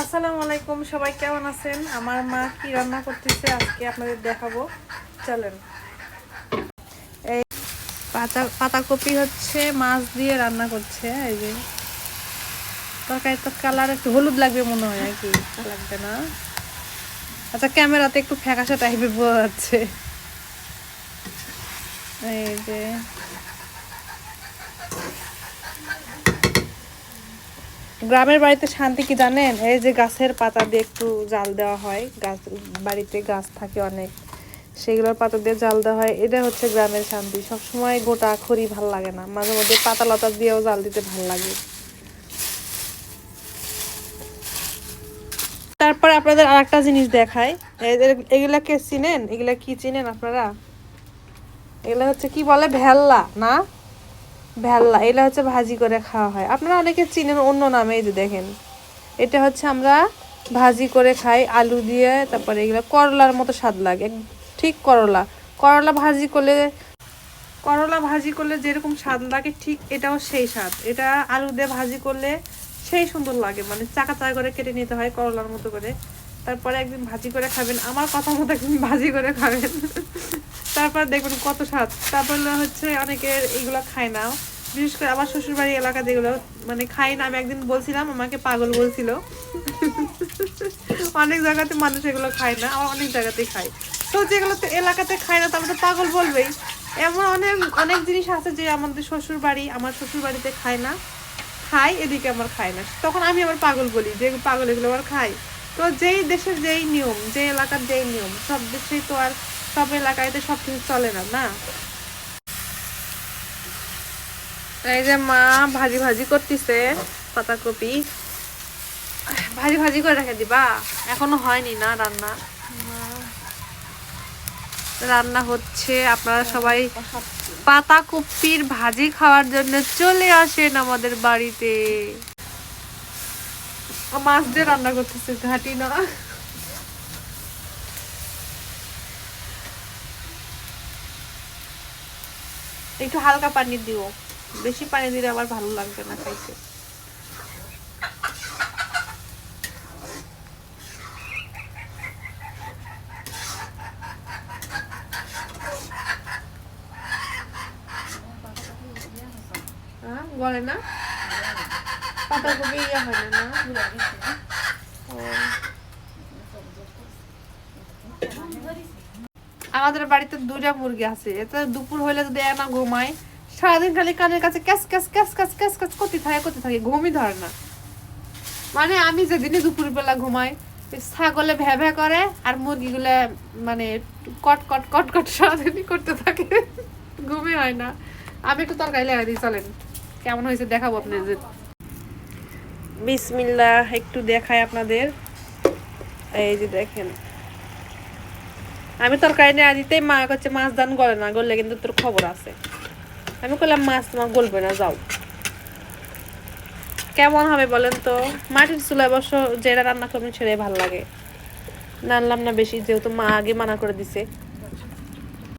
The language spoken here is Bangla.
আসসালামু আলাইকুম, সবাই কেমন আছেন? আমার মা কি রান্না করতেছে আজকে আপনাদের দেখাবো, চলেন। এই পাতাকপি হচ্ছে মাছ দিয়ে রান্না করছে। এই যে তরকারিটা কালার একটু হলুদ লাগবে মনে হয়, নাকি লাগবে না? আচ্ছা, ক্যামেরাতে একটু ফ্যাকাশে টাইপের বোঝা যাচ্ছে। এই যে গ্রামের বাড়িতে শান্তি কি জানেন? এই যে গাছের পাতা দিয়ে একটু জাল দেওয়া হয়, গাছ বাড়িতে গাছ থাকে অনেক, সেগুলোর পাতা দিয়ে জাল দেওয়া হয়। এটা হচ্ছে গ্রামের শান্তি। সবসময় গোটা খড়ি ভাল লাগে না, মাঝে মধ্যে পাতা লতা দিয়েও জাল দিতে ভাল লাগে। তারপরে আপনাদের আর একটা জিনিস দেখায়, এগুলাকে চিনেন? এগুলা কি চিনেন আপনারা? এগুলা হচ্ছে কি বলে, ভেল্লা না? ভেল্লা, এগুলা হচ্ছে ভাজি করে খাওয়া হয়। আপনারা অনেকে চিনেন অন্য নামে। এই যে দেখেন, এটা হচ্ছে আমরা ভাজি করে খাই আলু দিয়ে। তারপরে এগুলো করলার মতো স্বাদ লাগে, ঠিক করলা। করলা ভাজি করলে যেরকম স্বাদ লাগে, ঠিক এটাও সেই স্বাদ। এটা আলু দিয়ে ভাজি করলে সেই সুন্দর লাগে, মানে চাকা চাকা করে কেটে নিতে হয় করলার মতো করে। তারপরে একদিন ভাজি করে খাবেন, আমার কথা মতো একদিন ভাজি করে খাবেন। তারপর দেখবেন কত স্বাদ। তারপর হচ্ছে অনেকের এগুলো খায় না, বিশেষ করে আমার শ্বশুরবাড়ি এলাকা যেগুলো মানে খাই না। আমি একদিন বলছিলাম, আমাকে পাগল বলছিল। অনেক জায়গাতে মানুষ এগুলো খায় না, আর অনেক জায়গাতেই খায়। তো যেগুলো তো এলাকাতে খায় না, তারপরে তো পাগল বলবেই। এমন অনেক অনেক জিনিস আছে যে আমাদের আমার শ্বশুর বাড়িতে খায় না, খায় এদিকে আমার খায় না, তখন আমি আবার পাগল বলি যে পাগল এগুলো আবার খায়। তো যেই দেশের যেই নিয়ম, যে এলাকার যেই নিয়ম, সব দেশেই তো আর সব এলাকায় তো সব কিছু চলে না, না? এই যে মা ভাজি ভাজি করতেছে পাতাকপি। ভাজি ভাজি করে রেখে দিবা, এখনো হয়নি না রান্না? রান্না হচ্ছে। আপনারা সবাই পাতাকপির ভাজি খাওয়ার জন্য চলে আসেন আমাদের বাড়িতে। মাছ দিয়ে রান্না করতেছে, ঘাটি না। একটু হালকা পানি দিও, বেশি পানি দিলে আবার ভালো লাগবে না খাইতে। বলে না পাতাকপি ইয়ে হয় না, না? আমাদের বাড়িতে 2টা মুরগি আছে। এতে দুপুর হইলে যদি না ঘুমায়, সারাদিন খালি কানের কাছে cash cash cash cash cash cash করতে থাকে, ঘুমই ধরে না। মানে আমি যেদিনে দুপুর বেলা ঘুমাই, ছাগলে ভ্যা ভ্যা করে, আর মুরগিগুলা মানে কট কট কট কট সারাদিনই করতে থাকে, ঘুমই হয় না। আমি একটু তরকারি লাগাই দিই, চলেন কেমন হয়েছে দেখাবো আপনাদের। বিসমিল্লাহ, একটু দেখাই আপনাদের। এই যে দেখেন, আমি তরকারি নিয়ে দিতে মা করছে মাছ দান গলে না, গললে কিন্তু তোর খবর আছে। আমি বললাম মাছ তোমার গলবে না, যাও। কেমন হবে বলেন তো? মাটির চুলায় অবশ্য যেটা রান্না করবেন সেটাই ভালো লাগে। নানলাম না বেশি, যেহেতু মা আগে মানা করে দিছে।